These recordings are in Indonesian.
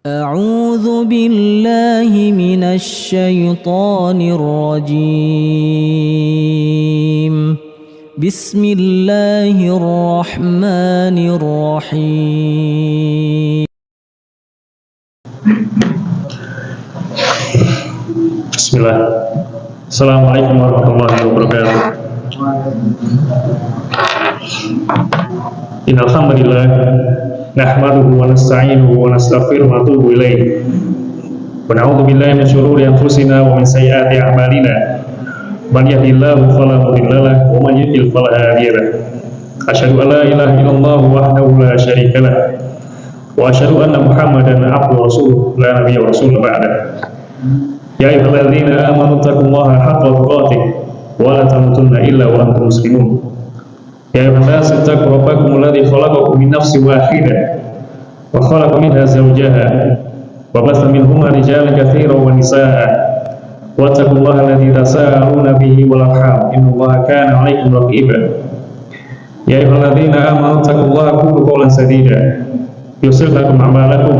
أعوذ بالله من الشيطان الرجيم. بسم الله الرحمن الرحيم. Bismillah. Assalamualaikum warahmatullahi wabarakatuh. Innal hamdalillah nahmaduhu wa nasta'inuhu wa nastaghfiruhu wa natubu ilayh. Wa na'udzu billahi min shururi anfusina wa min sayyiati a'malina. Man yahdihillahu fala mudilla lahu wa man yudlil fala hadiya lahu. Asyhadu an la ilaha illallah wahdahu la syarika lahu wa asyhadu anna Muhammadan abduhu wa rasuluhu la nabiyya wa rasul ba'da. Ya ayyuhalladzina amanu taqullaha haqqa tuqatih wa la tamutunna illa wa antum muslimun. Ya ayyuhan-nasu ittaqu rabbakum alladzi khalaqakum min nafsin wahidah wa khalaqa minha zawjaha wa batha minhuma rijalan katsiran wa nisaa'a wattaqullaha alladzi tasaaluna bihi wal arham innallaha kana 'alaykum raqiba. Ya ayyuhalladzina amanu taqullaha qulu qawlan sadida yuslih lakum a'malakum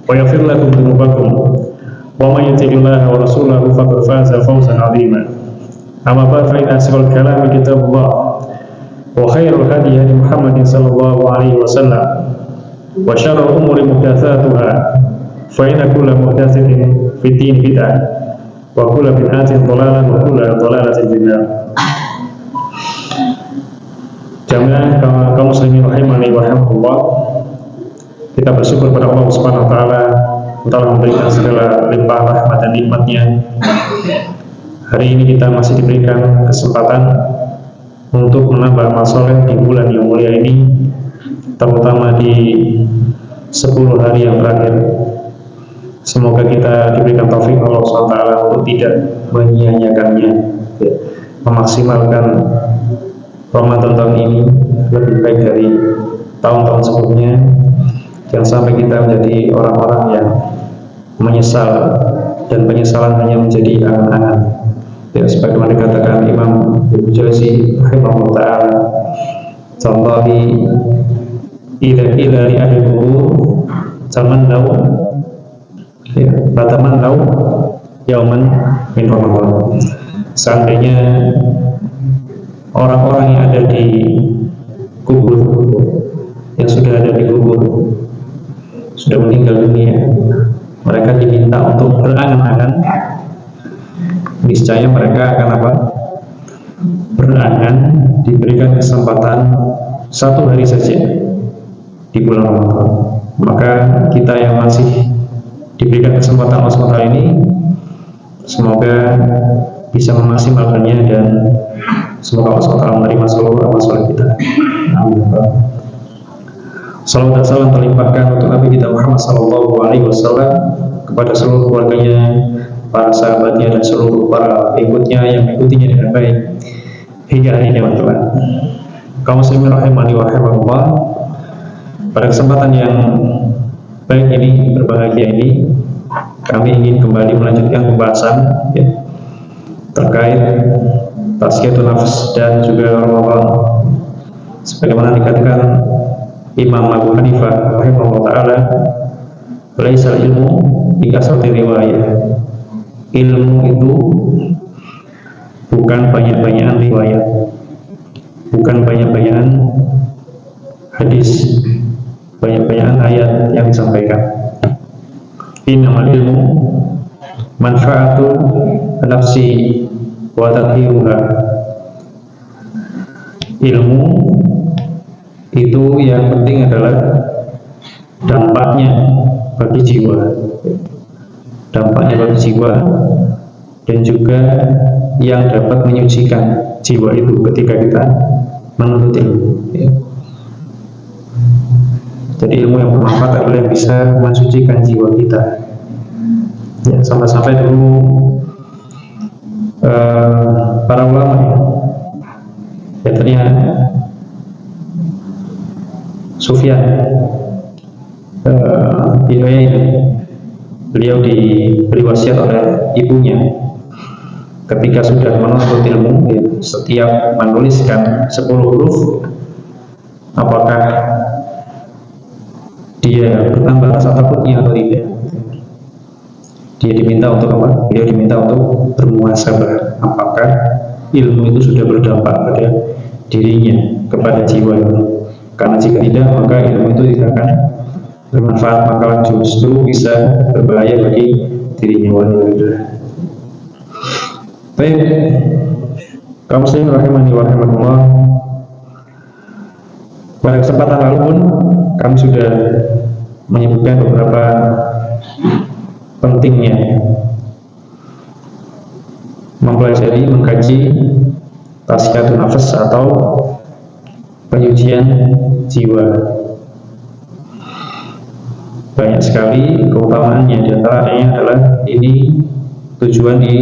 wa yaghfir lakum dhunubakum wa may yuti'illaha wa rasulahu faqad faza fawzan 'azima. Amma ba'du, fa inna asyrafal kalami kitabullah wa khairul hadi hadi Muhammadin sallallahu alaihi wasallam wa syarrul umuri muhdatsatuha fa inna kulla muhdatsatin fid din bid'ah wa kulla bid'atin dhalalah wa kulla dhalalatin finnar. Jamaah kaum muslimin rahimani wa rahimakumullah, kita bersyukur pada Allah Subhanahu wa taala telah memberikan segala limpahan rahmat dan nikmatnya. Hari ini kita masih diberikan kesempatan untuk menambah amal soleh di bulan yang mulia ini, terutama di 10 hari yang terakhir. Semoga kita diberikan taufik Allah SWT untuk tidak menyia-nyiakannya, memaksimalkan Ramadan tahun ini lebih baik dari tahun-tahun sebelumnya. Jangan sampai kita menjadi orang-orang yang menyesal dan penyesalan hanya menjadi angan-angan. Ya, sebagaimana dikatakan Imam Ibnu Jauzi rahimahullah ta'ala, "Tallahi idza qila li ahli qubur tamannaw batamannaw yauman min Ramadan." Seandainya orang-orang yang ada di kubur, yang sudah ada di kubur, sudah meninggal dunia, mereka diminta untuk berangan-angan, niscaya mereka akan apa? Berangan diberikan kesempatan 1 hari saja di bulan Ramadan. Maka kita yang masih diberikan kesempatan Allah SWT ini, semoga bisa memaksimalkannya dan semoga Allah SWT menerima seluruh amal soleh kita. Amin. Salawat dan salam terlimpahkan untuk Nabi kita Muhammad SAW, kepada seluruh keluarganya, para sahabatnya, dan seluruh para pengikutnya yang mengikutinya dengan baik hingga hari kiamat kelak. Kaum muslimin rahimani wa rahimakumullah, pada kesempatan yang baik ini, berbahagia ini, kami ingin kembali melanjutkan pembahasan terkait tazkiyatun nafs dan juga Ramadan. Sebagaimana dikatakan Imam Abu Hanifah rahimahullah ta'ala, laisal ilmu bi kasrati riwayah. Ilmu itu bukan banyak-banyakan riwayat, bukan banyak-banyakan hadis, banyak-banyakan ayat yang disampaikan. Innamal ilmu manfaatu nafsi wa tathiruha. Ilmu itu yang penting adalah dampaknya bagi jiwa, dampaknya bagi jiwa, dan juga yang dapat menyucikan jiwa itu ketika kita menuntut ilmu. Jadi ilmu yang bermanfaat adalah yang bisa mensucikan jiwa kita. Ya, sampai-sampai dulu para ulama ya ternyata Sufyan bin Uyainah, beliau diberi wasiat oleh ibunya ketika sudah menuntut ilmu, setiap menuliskan 10 huruf, apakah dia bertambah rasa takutnya atau tidak. Dia diminta untuk apa? Dia diminta untuk bermuhasabah, apakah ilmu itu sudah berdampak pada dirinya, kepada jiwa itu. Karena jika tidak, maka ilmu itu tidak akan bermanfaat, maka justru bisa berbahaya bagi dirinya. Walhamdulillah. Baik, kaum muslimin rahimani wa rahimakumullah. Pada kesempatan lalu pun kami sudah menyebutkan beberapa pentingnya mempelajari, mengkaji tasfiyatun nafas atau penyucian jiwa. Banyak sekali keutamaannya, di antaranya adalah ini tujuan di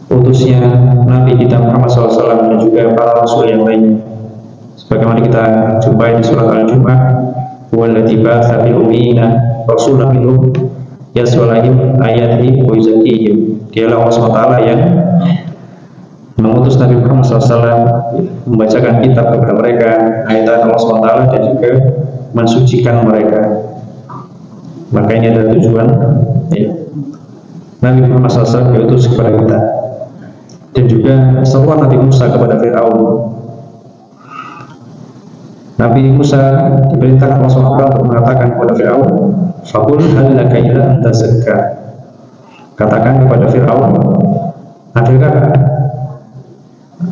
utusnya Nabi kita Muhammad SAW dan juga para rasul yang lainnya. Sebagaimana kita jumpai di surat Al-Jumu'ah, "Walladzi ba'atsa fil ummiyina rasulan minhum yatlu 'alaihim ayatihi wa yuzakkihim." Dialah Allah SWT yang mengutus Nabi Muhammad SAW membacakan kitab kepada mereka, ayat Allah SWT, dan juga mensucikan mereka. Maka ini adalah tujuan ya, Nabi Muhammad SAW diutus kepada kita. Dan juga seruan Nabi Musa kepada Fir'aun. Nabi Musa diperintahkan Allah SWT untuk mengatakan kepada Fir'aun, "Faqul hal laka ila an tazakka." Katakan kepada Fir'aun,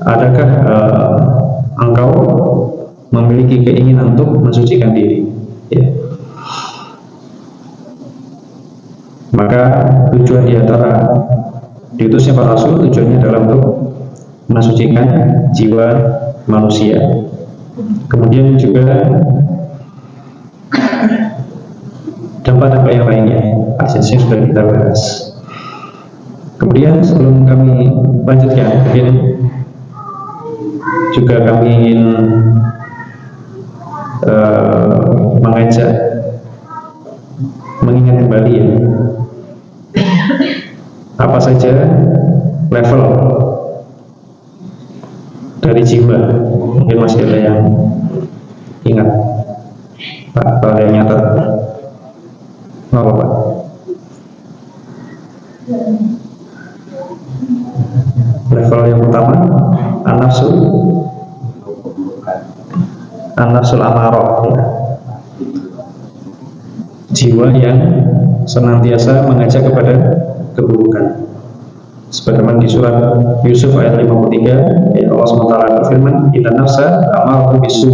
adakah engkau memiliki keinginan untuk mensucikan diri? Ya. Maka tujuan di antara diutusnya para rasul, tujuannya adalah untuk mensucikan jiwa manusia. Kemudian juga dampak-dampak yang lainnya, asasnya sudah kita bahas. Kemudian sebelum kami lanjutkan, mungkin juga kami ingin mengajak mengingat kembali ya, apa saja level dari jiwa. Mungkin masih ada yang ingat Pak, kalau yang nyatat nggak apa-apa. Level yang pertama an-nafsul amarah ya. Jiwa yang senantiasa mengajak kepada keburukan. Sebagaimana di surat Yusuf ayat 53, ya, Allah SWT berfirman, "Inna nafsa amaratu bisu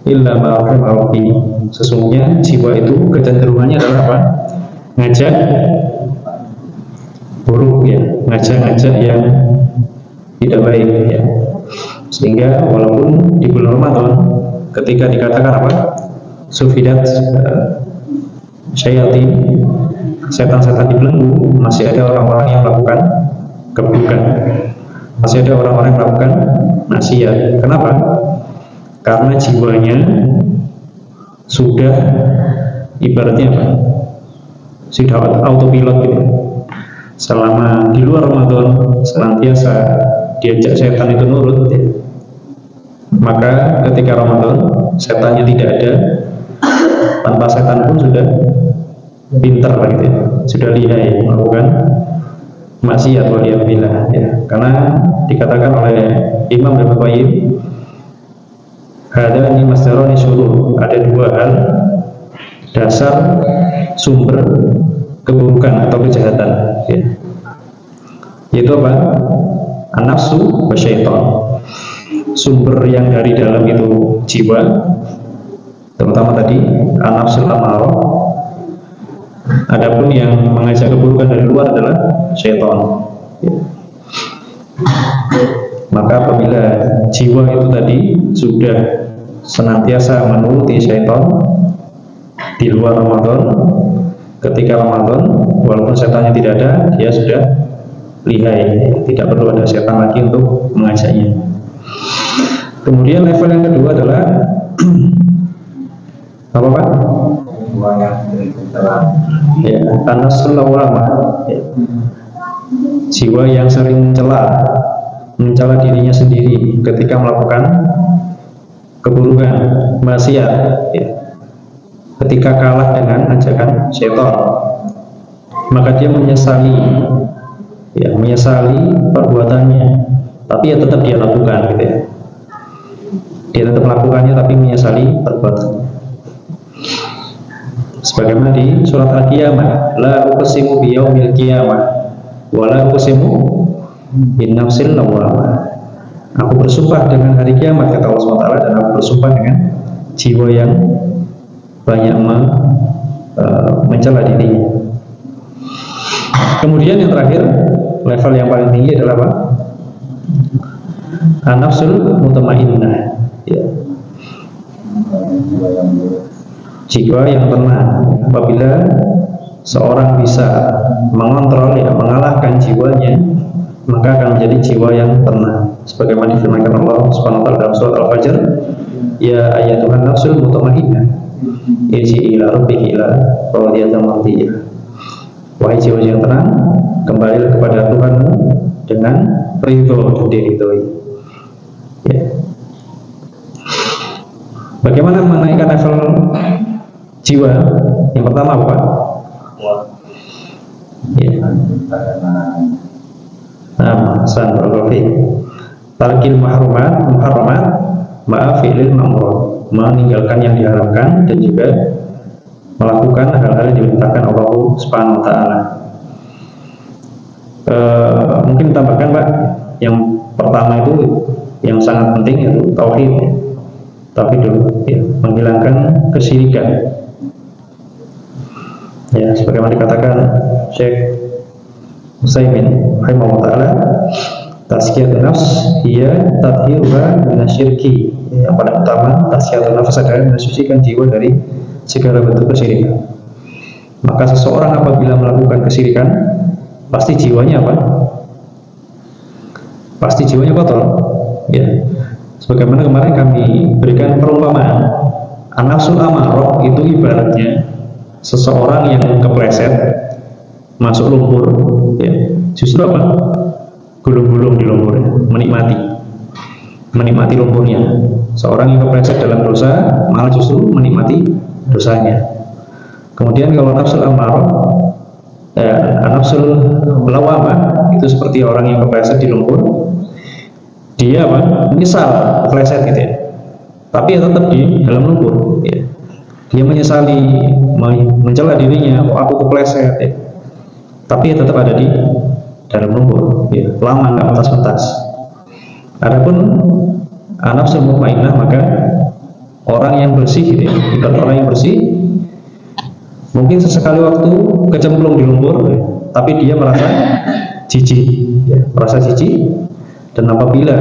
illa ma rahima rabbi." Sesungguhnya jiwa itu kecenderungannya adalah apa? Ngajak buruk ya, ngajak yang tidak baik ya. Sehingga walaupun di bulan Ramadan ketika dikatakan apa? Sufidat syayatin, setan-setan dibelenggu, masih ada orang-orang yang melakukan keburukan, masih ada orang-orang yang melakukan maksiat. Kenapa? Karena jiwanya sudah ibaratnya apa? Sudah autopilot gitu. Selama di luar Ramadan senantiasa diajak setan itu nurut ya. Maka ketika Ramadan setannya tidak ada, tanpa setan pun sudah pintar gitu ya, sudah lihai melakukan maksiat waliyadzubillah ya. Karena dikatakan oleh Imam Ibnu Qayyim, hadani masdarani syurur, ada dua hal dasar sumber keburukan atau kejahatan ya. Yaitu apa? An-nafsu wa syaitan. Sumber yang dari dalam itu jiwa, terutama tadi an-nafsul amarah. Adapun yang mengajak keburukan dari luar adalah syaitan ya. Maka apabila jiwa itu tadi sudah senantiasa menuruti syaitan di luar Ramadan, ketika Ramadan walaupun setannya tidak ada, dia sudah lihai, tidak perlu ada setan lagi untuk mengajaknya. Kemudian level yang kedua adalah apa Pak? Ya, an-nafsul lawwamah ya. Jiwa yang sering mencela dirinya sendiri ketika melakukan keburukan, maksiat ya. ketika kalah dengan ajakan syaitan, maka dia menyesali, ya, menyesali perbuatannya, tapi ya tetap dia lakukan, gitu ya. Dia tetap melakukannya tapi menyesali perbuatannya. Sebagaimana di surat Al-Qiyamah, la uqsimu biyaumil qiyamah wa la uqsimu bin nafsil lawwamah. Aku bersumpah dengan hari kiamat, kata Allah SWT, dan aku bersumpah dengan jiwa yang banyak mencela dirinya. Kemudian yang terakhir, level yang paling tinggi adalah apa? An-nafsul mutmainnah, ya. Jiwa yang tenang. Apabila seorang bisa mengontrol, ya, mengalahkan jiwanya, maka akan menjadi jiwa yang tenang. Sebagaimana difirmankan Allah Subhanahu wa taala dalam surat Al-Fajr, ya ayyatuhan nafsul mutmainnah, irji'i ila rabbiki ila radiyatan mardiyah. Wahai jiwa yang tenang, kembalilah kepada Tuhanmu dengan ridho dan diridhoi. Ya. Bagaimana menaikkan level jiwa? Yang pertama apa? Ya. Tarkil muharramat ma'a fi'lil ma'mur, meninggalkan yang diharamkan dan juga melakukan hal-hal yang diperintahkan Allah Subhanahu wa taala. Mungkin tambahkan, Pak, yang pertama itu yang sangat penting, yaitu tauhid. Tauhid dulu, ya, menghilangkan kesyirikan. Ya, sebagaimana dikatakan Syekh Utsaimin rahimahullah taala, tazkiyatun nafs hiya tathiruha minasyirki. Yang paling utama tazkiyatun nafs adalah mensucikan jiwa dari segala bentuk kesyirikan. Maka seseorang apabila melakukan kesyirikan, pasti jiwanya apa? Pasti jiwanya kotor, ya. Sebagaimana kemarin kami berikan perumpamaan, an-nafsul amarah itu ibaratnya seseorang yang kepleset masuk lumpur, ya, justru apa? Gulung-gulung di lumpurnya, menikmati lumpurnya. Seorang yang kepleset dalam dosa malah justru menikmati dosanya. Kemudian kalau nafsul amarah, nafsul lawamah itu seperti orang yang kepleset di lumpur. Dia apa? Menyesal kepleset, gitu ya. Tapi ya tetap di dalam lumpur, ya. Dia menyesali, mencela dirinya, oh, aku kepleset, ya. Tapi ya tetap ada di dalam lumpur, ya. Lama nggak mentas-mentas. Adapun nafsul mutmainnah, maka orang yang bersih, gitu ya. Orang yang bersih mungkin sesekali waktu kecemplung di lumpur, ya, tapi dia merasa jijik, ya, merasa jijik. Dan apabila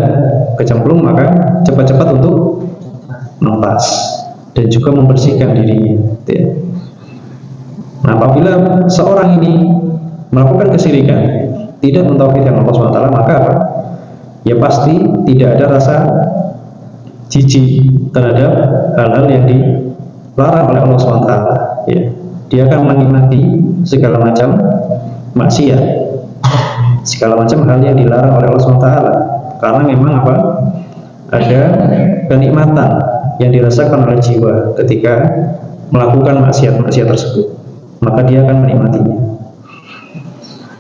kecemplung, maka cepat-cepat untuk mentas dan juga membersihkan dirinya, gitu ya. Nah, apabila seorang ini melakukan kesyirikan, tidak mentauhidkan Allah SWT, maka apa? Ya pasti tidak ada rasa jijik terhadap hal-hal yang dilarang oleh Allah SWT, ya. Dia akan menikmati segala macam maksiat, segala macam hal yang dilarang oleh Allah SWT, karena memang apa? Ada kenikmatan yang dirasakan oleh jiwa ketika melakukan maksiat-maksiat tersebut, maka dia akan menikmatinya.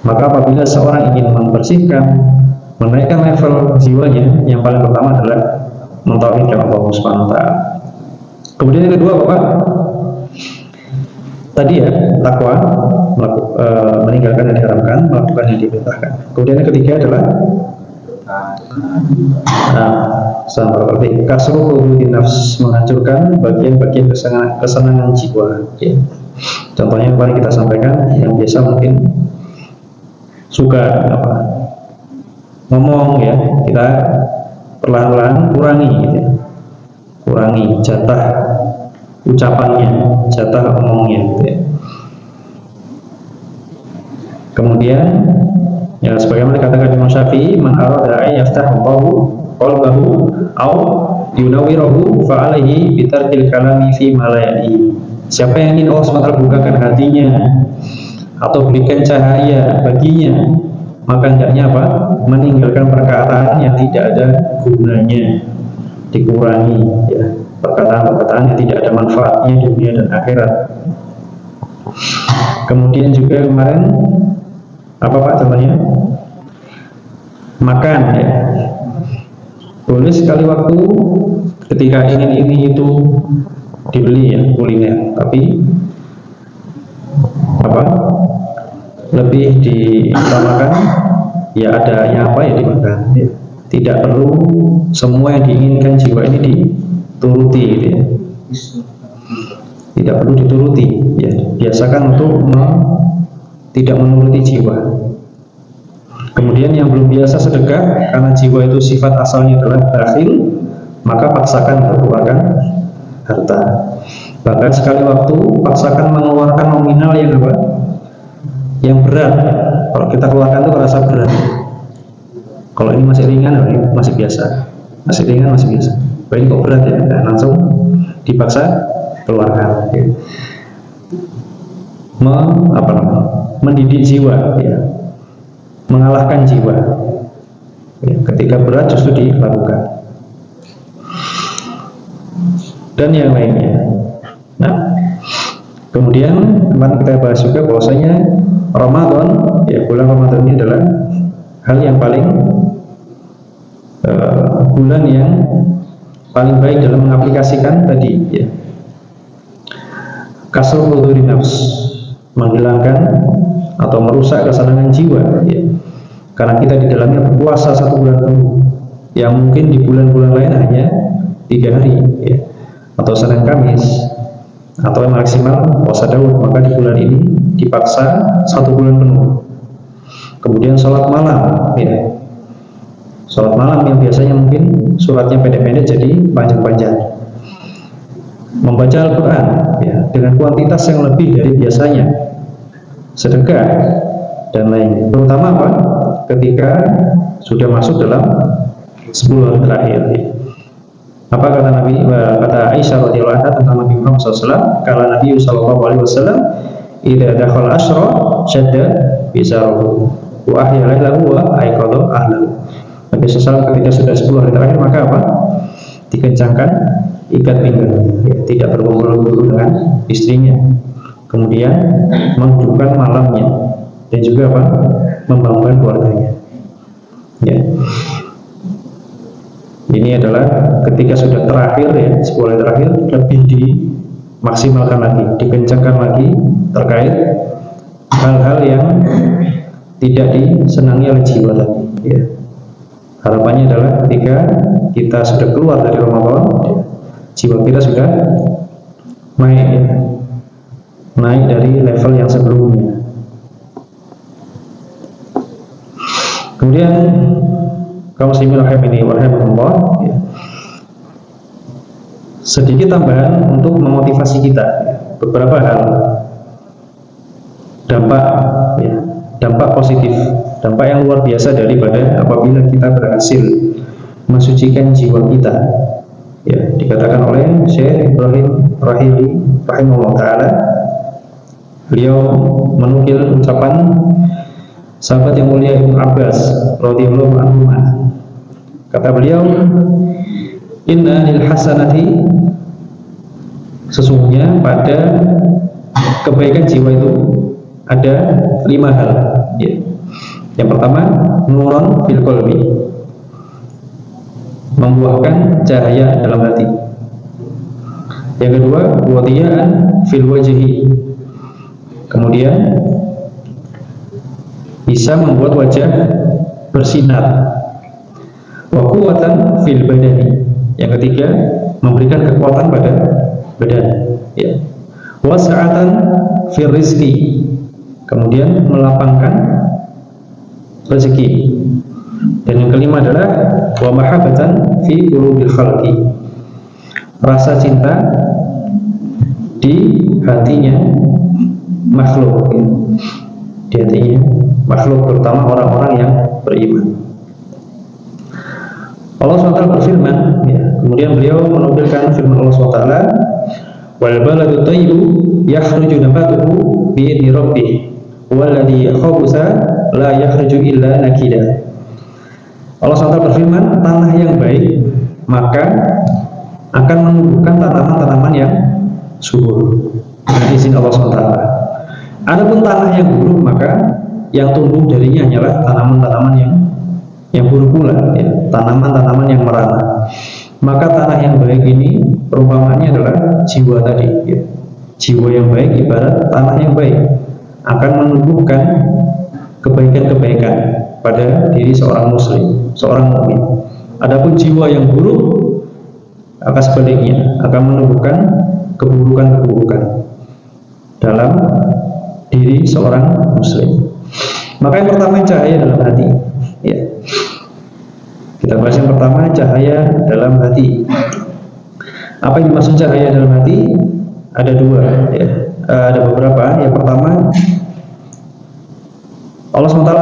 Maka apabila seorang ingin membersihkan, menaikkan level jiwanya, yang paling pertama adalah mentauhidkan Allah Subhanahu wa taala. Kemudian yang kedua, Bapak, tadi ya, takwa, meninggalkan yang diharamkan, melakukan yang diperintahkan. Kemudian yang ketiga adalah kasruh hududin nafs, menghancurkan bagian-bagian kesenangan jiwa, ya. Contohnya yang paling kita sampaikan, yang biasa mungkin suka apa, ngomong, ya, kita perlahan-lahan kurangi, gitu ya. Kurangi jatah ucapannya, jatah omongnya, gitu ya. Kemudian, ya, sebagaimana dikatakan Imam Syafi'i, man arada ay yaftahu qalbahu aw yunawwirahu fa alaihi bitarkil kalami fi ma la ya'ni. Siapa yang ingin Allah SWT bukakan hatinya atau berikan cahaya baginya, maka hendaknya apa? Meninggalkan perkataan yang tidak ada gunanya, dikurangi, ya. perkataan-perkataan yang tidak ada manfaatnya di dunia dan akhirat. Kemudian juga kemarin apa Pak contohnya? Makan ya. Boleh sekali waktu ketika ingin ini itu dibeli ya kuliner, tapi apa? Lebih diutamakan ya ada yang apa ya dimakan ya. Tidak perlu semua yang diinginkan jiwa ini dituruti gitu ya. Tidak perlu dituruti ya. Biasakan untuk tidak menuruti jiwa. Kemudian yang belum biasa sedekah karena jiwa itu sifat asalnya adalah bakhil, maka paksakan mengeluarkan harta. Bahkan sekali waktu paksakan mengeluarkan nominal yang apa? Yang berat. Kalau kita keluarkan itu terasa berat. Kalau ini masih ringan, ini masih biasa. Masih ringan, masih biasa. Kalau ini kok berat ya, nah, langsung dipaksa keluarkan. Ya. Mendidik jiwa, ya. Mengalahkan jiwa. Ya. Ketika berat justru dilakukan. Dan yang lainnya. Nah, kemudian kemarin kita bahas juga bahwasanya Ramadan, ya bulan Ramadan ini adalah hal yang paling bulan yang paling baik dalam mengaplikasikan tadi ya. Kasrul huduri nafs, menghilangkan atau merusak kesenangan jiwa ya. Karena kita di dalamnya berpuasa 1 bulan penuh, yang mungkin di bulan-bulan lain hanya 3 hari ya. Atau Senin Kamis atau yang maksimal puasa Daud, maka di bulan ini dipaksa 1 bulan penuh. Kemudian sholat malam ya. Sholat malam yang biasanya mungkin suratnya pendek-pendek jadi panjang-panjang. Membaca Al-Quran ya, dengan kuantitas yang lebih dari biasanya. Sedekah dan lainnya. Terutama apa? Ketika sudah masuk dalam 10 hari terakhir ya. Apa kata Nabi, kata Aisyah radhiyallahu anha tentang Nabi Muhammad SAW? Kala Nabi sallallahu alaihi wasallam, idza dakhala asyra syadda bizarahu wa ahya lahu wa aiqadha ahlahu. Nabi SAW ketika sudah 10 hari terakhir maka apa? Dikencangkan ikat pinggangnya, ya, tidak berkumpul dengan istrinya. Kemudian menghidupkan malamnya dan juga apa? Membangunkan keluarganya. Ya. Ini adalah ketika sudah terakhir ya, 10 hari terakhir lebih dimaksimalkan lagi, dikencangkan lagi terkait hal-hal yang tidak disenangi oleh jiwa tadi ya. Harapannya adalah ketika kita sudah keluar dari Ramadan ya, jiwa kita sudah naik ya, naik dari level yang sebelumnya. Kemudian kaum muslimin rahimani wa rahimakumullah ya. Sedikit tambahan untuk memotivasi kita ya. Beberapa hal dampak ya, dampak positif, dampak yang luar biasa daripada apabila kita berhasil mensucikan jiwa kita ya. Dikatakan oleh Syekh Ibrahim Rahili rahimahullah ta'ala, beliau menukil ucapan sahabat yang mulia Ibnu Abbas radhiyallahu anhu. Kata beliau, inna lil hasanati, sesungguhnya pada kebaikan jiwa itu ada 5 hal ya. Yang pertama, nuron fil qalbi, membuahkan cahaya dalam hati. Yang kedua, wadiyaan fil wajhi, kemudian bisa membuat wajah bersinar. Wa quwwatan fil badani, yang ketiga memberikan kekuatan pada badan ya. Wa sa'atan fil rizqi, kemudian melapangkan rezeki. Dan yang kelima adalah wa mahabbatan fi qulubil khalqi, rasa cinta di hatinya makhluk ya. Di hatinya makhluk, terutama orang-orang yang beriman. Allah SWT berfirman ya, kemudian beliau menukilkan firman Allah SWT, wal baladu thayyibu yakhruju nabatuhu bi idzni rabbih walladzi khabutha la yakhruju illa nakida. Allah SWT berfirman, tanah yang baik maka akan menumbuhkan tanaman-tanaman yang subur dengan izin Allah SWT. Adapun tanah yang buruk, maka yang tumbuh darinya hanyalah tanaman-tanaman yang buruk pula, ya, tanaman-tanaman yang merana. Maka tanah yang baik ini perumpamaannya adalah jiwa tadi, ya. Jiwa yang baik ibarat tanah yang baik, akan menumbuhkan kebaikan-kebaikan pada diri seorang muslim, seorang mukmin. Adapun jiwa yang buruk, akan sebaliknya, akan menumbuhkan keburukan-keburukan dalam diri seorang muslim. Maka yang pertama cahaya dalam hati, ya. Kita bahas yang pertama, cahaya dalam hati. Apa yang dimaksud cahaya dalam hati? Ada dua, ya. Ada beberapa. Yang pertama, Allah SWT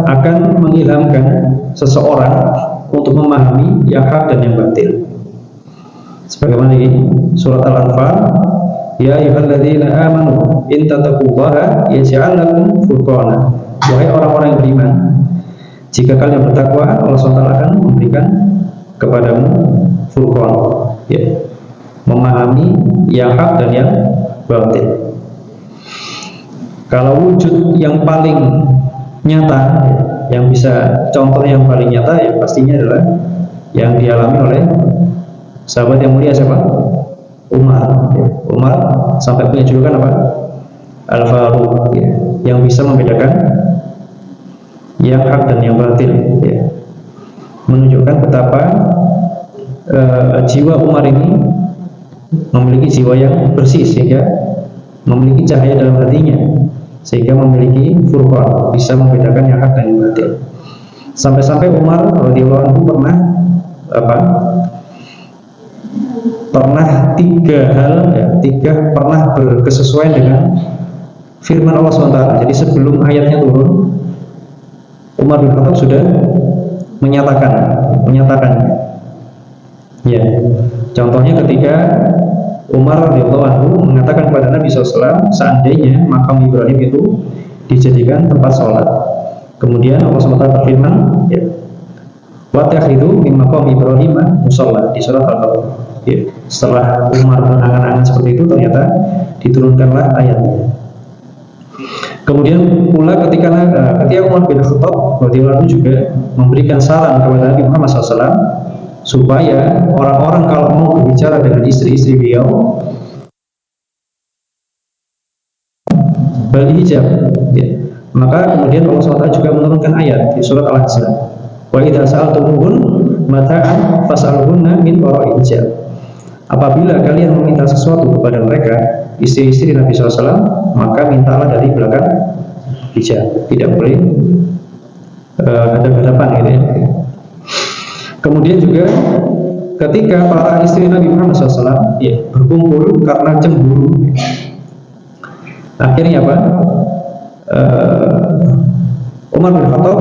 akan mengilhamkan seseorang untuk memahami yang hak dan yang batil. Sebagaimana di surat Al-Anfal, ya ayyuhalladzina amanu in tattaqullaha yaj'al lakum furqana. Wahai orang-orang yang beriman, jika kalian bertakwa, Allah SWT akan memberikan kepadamu furqan, ya, memahami yang hak dan yang batil. Kalau wujud yang paling nyata, ya, yang bisa contoh yang paling nyata, ya pastinya adalah yang dialami oleh sahabat yang mulia siapa? Umar, ya. Umar sampai punya julukan apa? Al-Faruq, ya, yang bisa membedakan yang hak dan yang batil, ya. Menunjukkan betapa jiwa Umar ini memiliki jiwa yang bersih, sehingga memiliki cahaya dalam hatinya, sehingga memiliki furqan, bisa membedakan yang hak dan yang batil. Sampai-sampai Umar radhiyallahu anhu pernah tiga hal, ya, pernah berkesesuaian dengan firman Allah SWT. Jadi sebelum ayatnya turun, Umar bin Khattab sudah menyatakannya. Ya, contohnya ketika Umar radhiyallahu anhu mengatakan kepada Nabi SAW, seandainya makam Ibrahim itu dijadikan tempat sholat. Kemudian Allah SWT berfirman, ya, wattakhidhu min maqam Ibrahim musalla, di surat Al-Baqarah. Ya, setelah Umar mengangan-angan seperti itu, ternyata diturunkanlah ayatnya. Kemudian pula ketika Umar bin Khattab radhiyallahu anhu juga memberikan saran kepada Nabi Muhammad SAW supaya orang-orang kalau mau berbicara dengan istri-istri beliau berhijab, ya. Maka kemudian Allah SWT juga menurunkan ayat di surat Al-Ahzab, wa idza sa'altumuhun mata'an fas'aluhunna min wara'i hijab. Apabila kalian meminta sesuatu kepada mereka, istri-istri Nabi SAW, maka mintalah dari belakang hijab, tidak boleh hadap-hadapan, gitu ya. Kemudian juga ketika para istri Nabi Muhammad SAW, ya, berkumpul karena cemburu, akhirnya apa? Umar bin Khattab,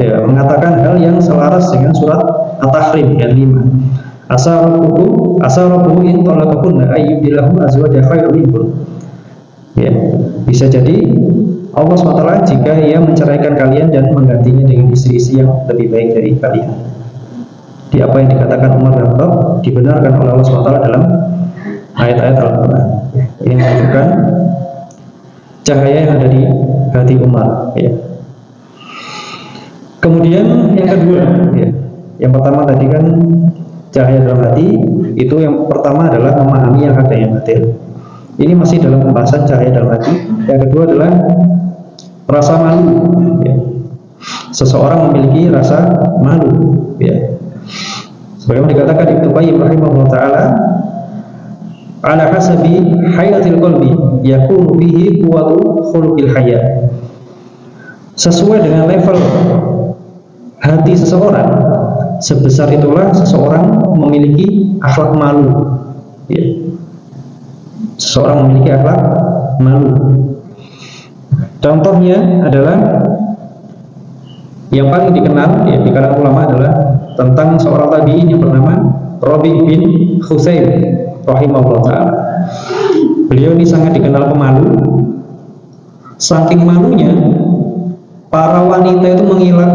ya, mengatakan hal yang selaras dengan surat At-Tahrim ayat 5. Asarabuhu in talaqakunna ayyubilahu azwaja khairan minkum. Ya, bisa jadi Allah SWT jika ia menceraikan kalian dan menggantinya dengan istri-istri yang lebih baik dari kalian. Di apa yang dikatakan Umar bin Khattab dibenarkan oleh Allah SWT dalam ayat-ayat Al-Quran. Ini menunjukkan cahaya yang ada di hati Umar, ya. Kemudian yang kedua, ya, yang pertama tadi kan cahaya dalam hati, itu yang pertama adalah memahami yang hak dan yang batil. Ini masih dalam pembahasan cahaya dalam hati. Yang kedua adalah rasa malu, ya. Seseorang memiliki rasa malu, ya. Sebagaimana dikatakan Ibnu Qayyim rahimahullah ta'ala, ala hasabi hayatil qalbi yakunu bihi quwwatu khuluqil haya. Sesuai dengan level hati seseorang, sebesar itulah seseorang memiliki akhlak malu, ya. Seseorang memiliki akhlak malu. Contohnya adalah yang paling dikenal, ya, di kalangan ulama adalah tentang seorang tabi'in yang bernama Rabi bin Husain rahimahullah ta'ala. Beliau ini sangat dikenal pemalu. Saking malunya, para wanita itu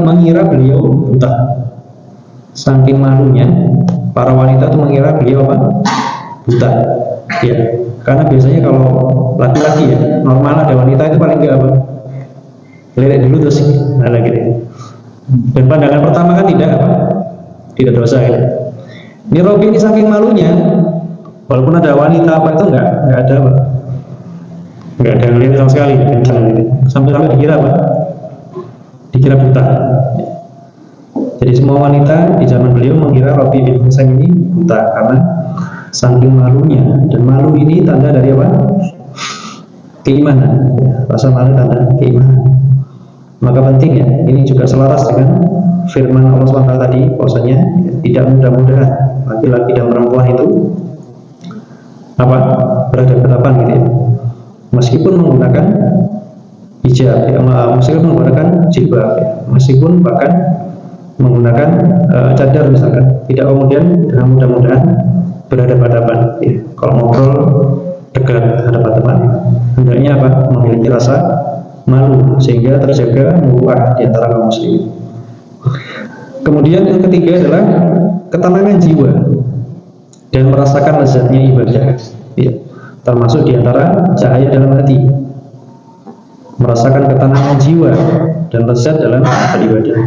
mengira beliau buta. Saking malunya, para wanita itu mengira beliau apa? Buta. Ya, karena biasanya kalau laki-laki ya normal ada wanita itu paling enggak apa? Lirik dulu terus ada gitu. Dan pandangan pertama kan tidak apa? Tidak dosa ya. Ini Robi ini saking malunya, walaupun ada wanita apa itu enggak ada apa? Enggak ada ngelihat sama sekali, sampai dikira apa? Dikira buta. Jadi semua wanita di zaman beliau mengira Robi bin Husain ini buta karena saking malunya, dan malu ini tanda dari apa? Keimanan. Rasa malu tanda keimanan. Maka penting ya, ini juga selaras dengan firman Allah SWT tadi, bahwasanya tidak mudah-mudahan laki-laki dan perempuan itu apa? Berhadapan gitu ya. Meskipun menggunakan hijab, ya, meskipun menggunakan jilbab, ya, meskipun bahkan menggunakan cadar misalkan, tidak kemudian dengan mudah-mudahan berhadapan-hadapan. Ya. Kalau ngobrol dekat hadapan-hadapan, hendaknya apa? Memiliki rasa malu sehingga terjaga muruah di antara kaum muslimin. Kemudian yang ketiga adalah ketenangan jiwa dan merasakan lezatnya ibadah. Ya. Termasuk di antara cahaya dalam hati, merasakan ketenangan jiwa dan lezat dalam beribadah.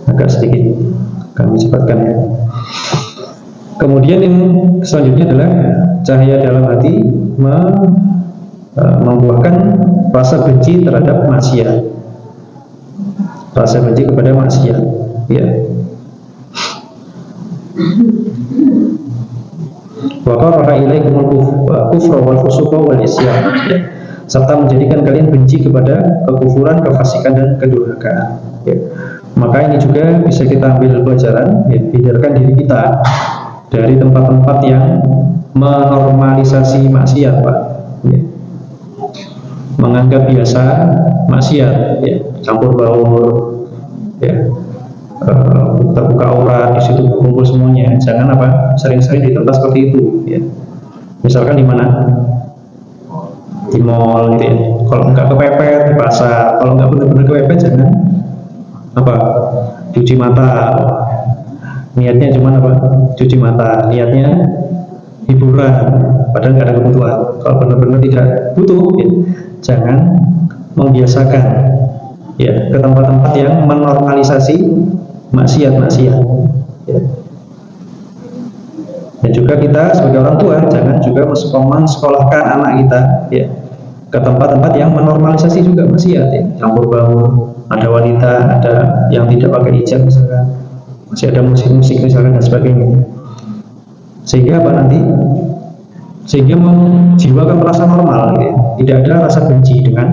Agak sedikit kami cepatkan ya. Kemudian yang selanjutnya adalah cahaya dalam hati membuahkan rasa benci terhadap maksiat, rasa benci kepada maksiat ya. Wa qaraha ilaikumul kufra wal fusuqa wal isyan, serta menjadikan kalian benci kepada kekufuran, kefasikan dan kedurhakaan ya. Maka ini juga bisa kita ambil pelajaran ya, hindarkan diri kita dari tempat-tempat yang menormalisasi maksiat Pak ya. Menganggap biasa maksiat ya, campur baur ya, terbuka aurat, di situ berkumpul semuanya. Jangan apa? Sering-sering di tempat seperti itu ya. Misalkan di mana? Di mall gitu ya. Kalau enggak kepepet di pasar, kalau enggak benar-benar kepepet jangan apa? Cuci mata. Niatnya cuma apa? Cuci mata. Niatnya hiburan, padahal enggak ada kebutuhan. Kalau benar-benar tidak butuh ya, jangan membiasakan ya ke tempat-tempat yang menormalisasi maksiat-maksiat ya. Dan juga kita sebagai orang tua jangan juga mensekolahkan anak kita ya ke tempat-tempat yang menormalisasi juga maksiat ya. Campur baur, ada wanita, ada yang tidak pakai hijab misalkan, masih ada musik-musik misalkan dan sebagainya. Sehingga apa nanti? Sehingga menjiwakan rasa normal ya. Tidak ada rasa benci dengan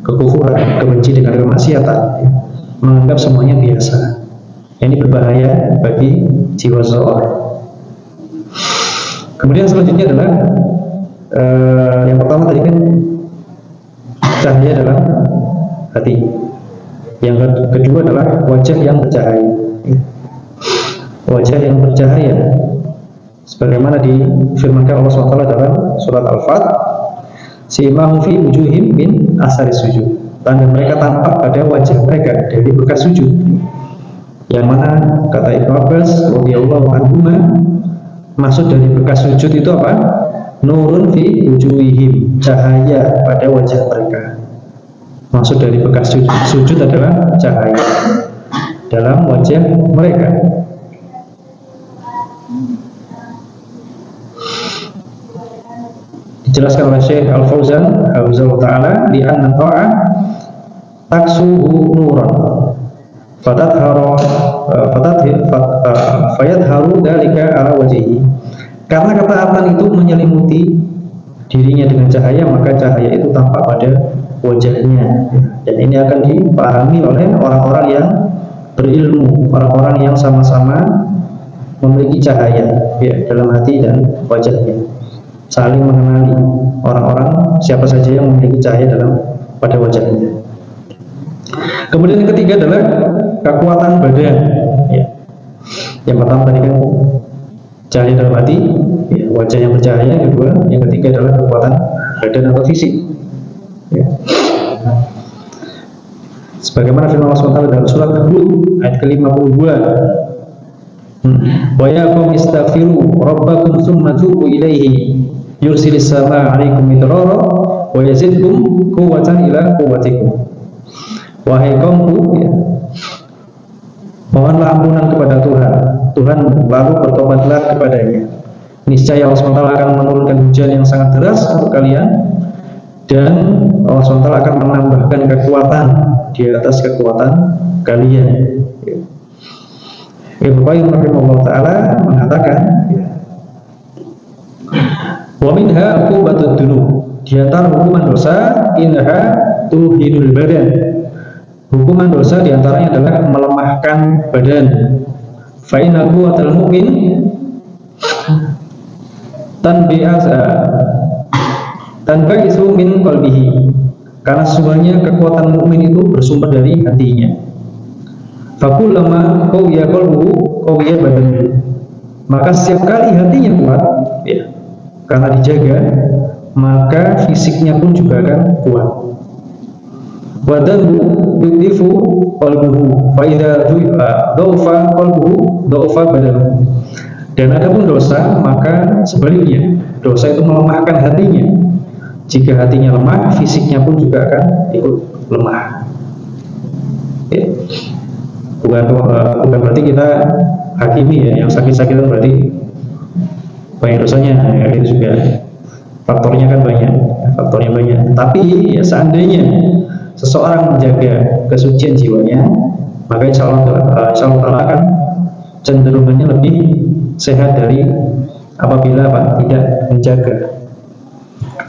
kekufuran, kebenci dengan kemaksiatan ya. Menganggap semuanya biasa. Ini berbahaya bagi jiwa seseorang. Kemudian selanjutnya adalah yang pertama tadi kan cahaya dalam hati. Yang kedua adalah wajah yang bercahaya. Wajah yang bercahaya, sebagaimana difirmankan Allah SWT dalam surat Al-Fat, simahum fi wujuhim min asari sujud. Tanda mereka tampak pada wajah mereka dari bekas sujud. Yang mana kata Ibnu Abbas radhiyallahu anhu, maksud dari bekas sujud itu apa? Nurun fi wujuhihim, cahaya pada wajah mereka. Maksud dari bekas sujud adalah cahaya dalam wajah mereka. Dijelaskan oleh Syekh Al-Fauzan hafizahullah taala, li anna ta'ah taksuhu nuran fayadharu dalika ala wajhihi. Karena ketaatan itu menyelimuti dirinya dengan cahaya, maka cahaya itu tampak pada wajahnya. Dan ini akan dipahami oleh orang-orang yang berilmu, orang-orang yang sama-sama memiliki cahaya ya, dalam hati dan wajahnya, saling mengenali orang-orang siapa saja yang memiliki cahaya pada wajahnya. Kemudian yang ketiga adalah kekuatan badan ya. Yang pertama tadi kan cahaya dalam hati ya, wajah yang bercahaya. Yang kedua, yang ketiga adalah kekuatan badan atau fisik ya. Sebagaimana firman Allah SWT dalam surat Hud ayat ke-52, Wa ya qaum istaghfiru rabbakum tsumma tubu ilaihi yursilis samaa 'alaikum midrara wa yazidkum quwwatan ila quwwatikum. Wahai kaumku, ya, mohonlah ampunan kepada Tuhan lalu bertobatlah kepadanya. Niscaya Allah SWT akan menurunkan hujan yang sangat deras untuk kalian, dan Allah SWT akan menambahkan kekuatan di atas kekuatan kalian. Ibnu Qayyim rahimahullah ta'ala mengatakan, wa minha uqubatud dzunub, di antara hukuman dosa innaha tuhinul badan, hukuman dosa di antaranya adalah melemahkan badan. Fa inna quwwatal mu'min tanba'isu min qalbihi, karena sesungguhnya kekuatan mukmin itu bersumber dari hatinya. Fakullama qawiya qalbuhu qawiya badanuhu, maka setiap kali hatinya kuat, ya, karena dijaga, maka fisiknya pun juga akan kuat. Wadanbu yudifu qalbuhu fa idza dhaufa qalbuhu dhaufa badanuhu. Dan adapun dosa, maka sebaliknya, dosa itu melemahkan hatinya. Jika hatinya lemah, fisiknya pun juga akan ikut lemah. Ya. Bukan berarti kita hakimi, ya, yang sakit-sakitan berarti banyak dosanya, ya, itu juga faktornya kan banyak, faktornya banyak. Tapi ya, seandainya seseorang menjaga kesucian jiwanya, maka insya Allah akan cenderungannya lebih sehat dari apabila tidak menjaga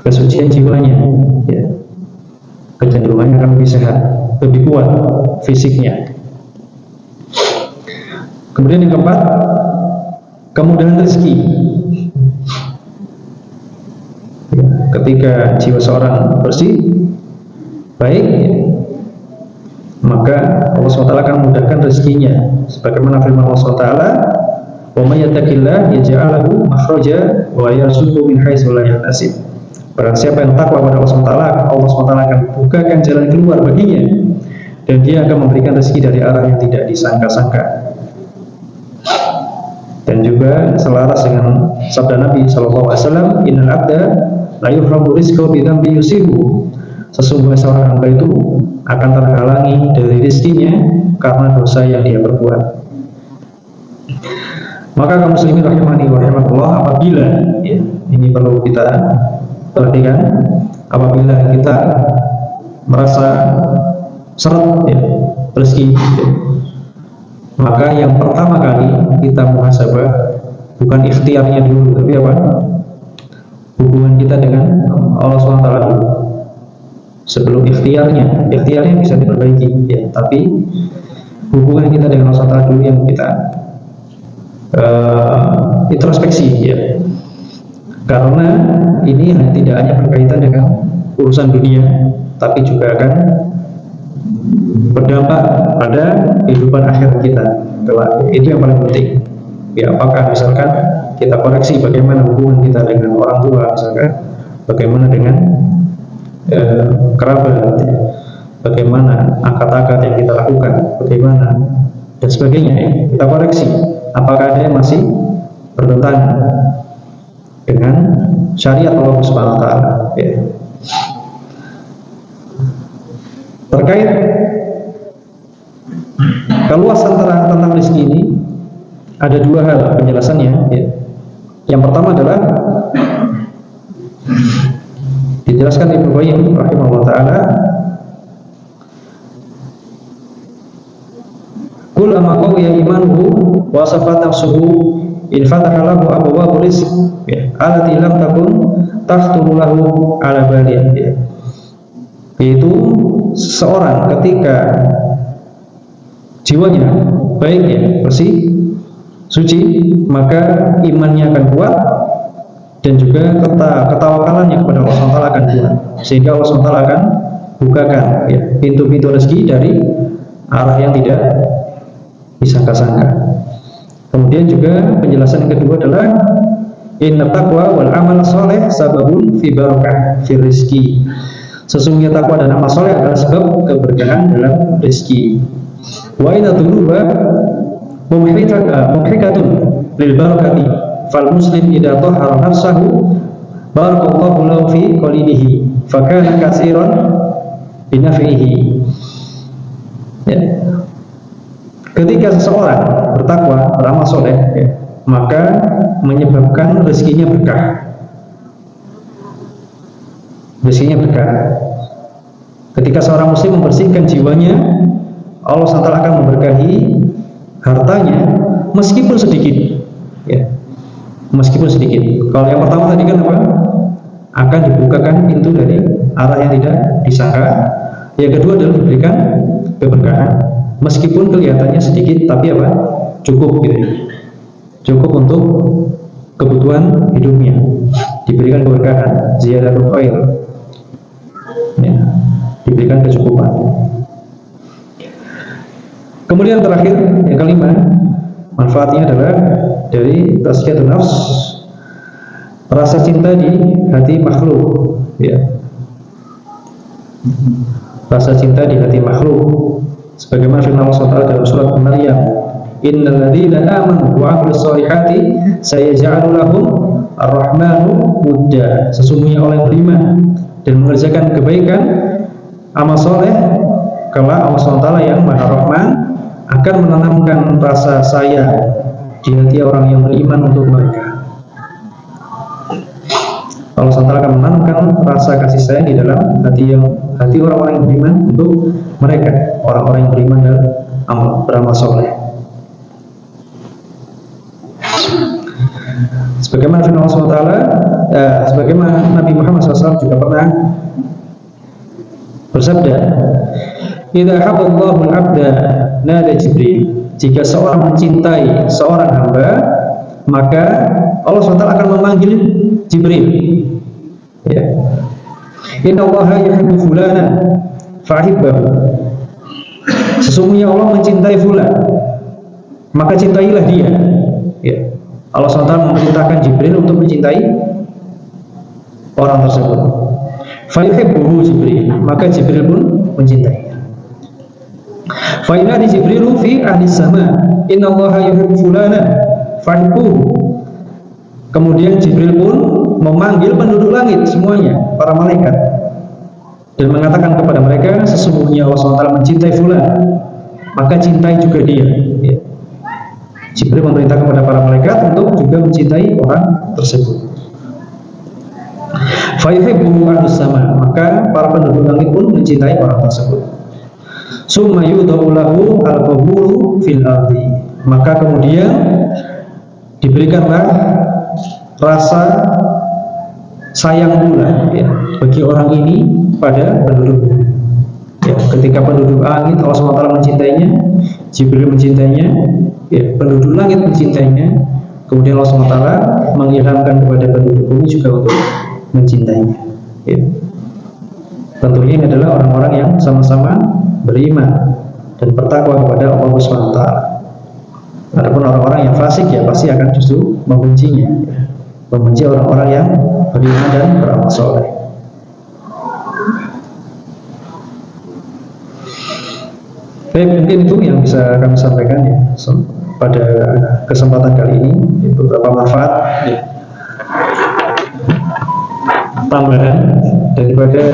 kesucian jiwanya, ya. Kecenderungannya akan lebih sehat, lebih kuat fisiknya. Kemudian yang keempat, kemudahan rezeki. Ya, ketika jiwa seorang bersih, baik, maka Allah SWT akan memudahkan rezekinya. Sebagaimana firman Allah SWT, wa may yattaqillah yaj'al lahu makhraja wa yarzuqhu min haitsu la yahtasib. Barang siapa yang takwa kepada Allah SWT akan bukakan jalan keluar baginya, dan dia akan memberikan rezeki dari arah yang tidak disangka-sangka. Dan juga selaras dengan sabda Nabi SAW, innal abda la yuhramu rizqahu bi dhanbi yusibu. Sesungguhnya seorang hamba itu akan terhalangi dari rezekinya karena dosa yang dia perbuat. Maka kaum muslimin rahimani wa rahimakumullah, apabila, ya, ini perlu kita perhatikan, apabila kita merasa seret, ya, rezeki, ya, maka yang pertama kali kita muhasabah bukan ikhtiarnya dulu, tapi apa? Hubungan kita dengan Allah SWT dulu. Sebelum ikhtiarnya bisa diperbaiki, ya, tapi hubungan kita dengan Allah SWT dulu yang kita introspeksi, ya. Karena ini tidak hanya berkaitan dengan urusan dunia, tapi juga akan berdampak pada kehidupan akhir kita. Itu yang paling penting. Ya, apakah misalkan kita koreksi bagaimana hubungan kita dengan orang tua, misalkan bagaimana dengan kerabat, ya, bagaimana akad-akad yang kita lakukan, bagaimana dan sebagainya, ya. Kita koreksi apakah ada yang masih bertentangan dengan syariat Allah Subhanahu wa taala, ya. Terkait keluasan tentang rezeki ini ada dua hal penjelasannya, ya. Yang pertama adalah dijelaskan Ibnu Qayyim rahimahullah taala, kullama qawiya imanuhu wa safat nafsuhu in fataha lahu abwaabur rizq, ya, allati lam takun tahturu lahu ala balin, ya. Yaitu seseorang ketika jiwanya baik, ya, bersih, suci, maka imannya akan kuat dan juga ketawakalannya kepada Allah SWT akan kuat, sehingga Allah SWT akan bukakan, ya, pintu-pintu rezeki dari arah yang tidak disangka-sangka. Kemudian juga penjelasan yang kedua adalah inna taqwa wal amal soleh sababun fi barakah fi rizki. Sesungguhnya takwa dan amal soleh adalah sebab keberkahan dalam rezeki. Wa inna dzunuba mumhikatun lil barakati fal muslim idza tahara nafsahu barakallahu lahu fi qalilihi fa kana katsiran binafihi. Ya. Ketika seseorang bertakwa, beramal soleh, ya, maka menyebabkan rezekinya berkah. Rezekinya berkah. Ketika seorang muslim membersihkan jiwanya, Allah SWT akan memberkahi hartanya meskipun sedikit, ya. Meskipun sedikit. Kalau yang pertama tadi kan apa? Akan dibukakan pintu dari arah yang tidak disangka. Yang kedua adalah diberikan keberkahan. Meskipun kelihatannya sedikit, tapi apa? Cukup gitu. Cukup untuk kebutuhan hidupnya. Diberikan keberkahan, ziyadatul khair. Ya, diberikan kecukupan. Kemudian terakhir, yang kelima, manfaatnya adalah dari tazkiyatun nafs, rasa cinta di hati makhluk, ya. Rasa cinta di hati makhluk, sebagaimana firman Allah SWT dalam surat Maryam, innal ladzina amanu wa 'amilus shalihati sayaj'alu lahum ar-rahmanu wudda. Sesungguhnya orang yang beriman dan mengerjakan kebaikan, amal soleh, kelak Allah SWT yang Maha Rahman akan menanamkan rasa sayang di hati orang yang beriman untuk mereka. Allah SWT akan menanamkan rasa kasih sayang di dalam hati orang-orang yang beriman untuk mereka, orang-orang yang beriman dan beramal soleh. Sebagaimana firman Allah SWT, sebagaimana Nabi Muhammad SAW juga pernah bersabda, idza habballahu al-'abda nada Jibril. Jika seorang mencintai seorang hamba, maka Allah SWT akan memanggil Jibril. Ya. Inna Allaha yuhibbu fulana fa'hibbahu. Sesungguhnya Allah mencintai fulan, maka cintailah dia. Ya. Allah SWT memerintahkan Jibril untuk mencintai orang tersebut. Fa'yuhibbuhu Jibril, maka Jibril pun mencintai. Fa'inadi Jibrilu fi ahli sama, inna Allaha yuhibbu fulana fa'hibbuhu. Kemudian Jibril pun memanggil penduduk langit semuanya, para malaikat, dan mengatakan kepada mereka, sesungguhnya Allah SWT mencintai fulan, maka cintai juga dia. Ya. Jibril memerintahkan kepada para malaikat untuk juga mencintai orang tersebut. Fayuhibbu ahlus sama, maka para penduduk langit pun mencintai orang tersebut. Summa yudau lahu al-qabulu fil ardi, maka kemudian diberikanlah rasa sayang pula, ya, bagi orang ini pada penduduk. Ya, ketika penduduk langit Allah SWT mencintainya, Jibril mencintainya, ya, penduduk langit mencintainya, kemudian Allah SWT mengilhamkan kepada penduduk bumi juga untuk mencintainya. Ya. Tentunya ini adalah orang-orang yang sama-sama beriman dan bertakwa kepada Allah SWT. Adapun orang-orang yang fasik, ya pasti akan justru membencinya, ya. Membenci orang-orang yang beriman dan beramal soleh. Baik, mungkin itu yang bisa kami sampaikan ya pada kesempatan kali ini, beberapa manfaat ya, tambahan daripada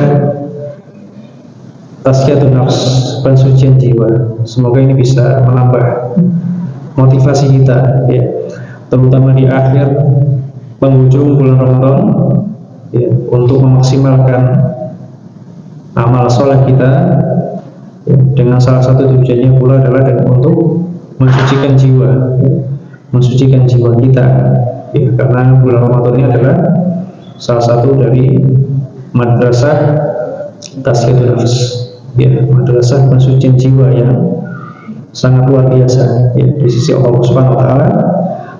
tazkiyatun nafs, pensucian jiwa. Semoga ini bisa menambah motivasi kita, ya, terutama di akhir penghujung bulan Ramadan, ya, untuk memaksimalkan amal soleh kita, ya, dengan salah satu tujuannya pula adalah untuk mensucikan jiwa, ya, mensucikan jiwa kita, ya, karena bulan Ramadan ini adalah salah satu dari madrasah tazkiyatun nafs, ya, madrasah pensucian jiwa yang sangat luar biasa, ya, di sisi Allah Subhanahu wa taala.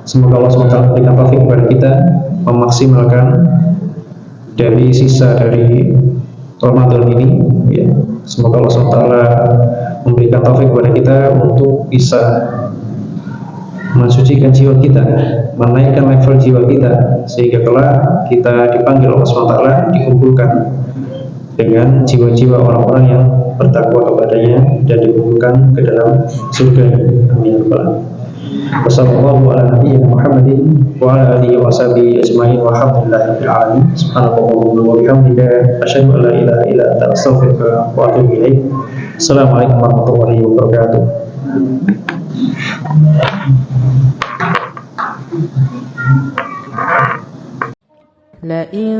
Semoga Allah SWT memberikan taufik kepada kita memaksimalkan dari sisa dari Ramadan ini, ya. Semoga Allah SWT memberikan taufik kepada kita untuk bisa mensucikan jiwa kita, menaikkan level jiwa kita, sehingga kelak kita dipanggil Allah SWT, dikumpulkan dengan jiwa-jiwa orang-orang yang bertakwa kepadanya dan dikumpulkan ke dalam surga. Amin. Wassallallahu ala nabiyyina Muhammadin wa ala alihi wa sahbihi ajma'in walhamdulillahi rabbil alamin. Subhanallahumma wa bihamdika asyhadu an la ilaha illa anta astaghfiruka wa atubu ilaik. Assalamualaikum warahmatullahi wabarakatuh. لئن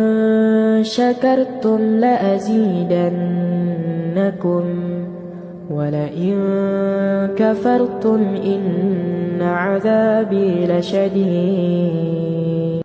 شكرتم لأزيدنكم ولئن كفرتم إن عذابي لشديد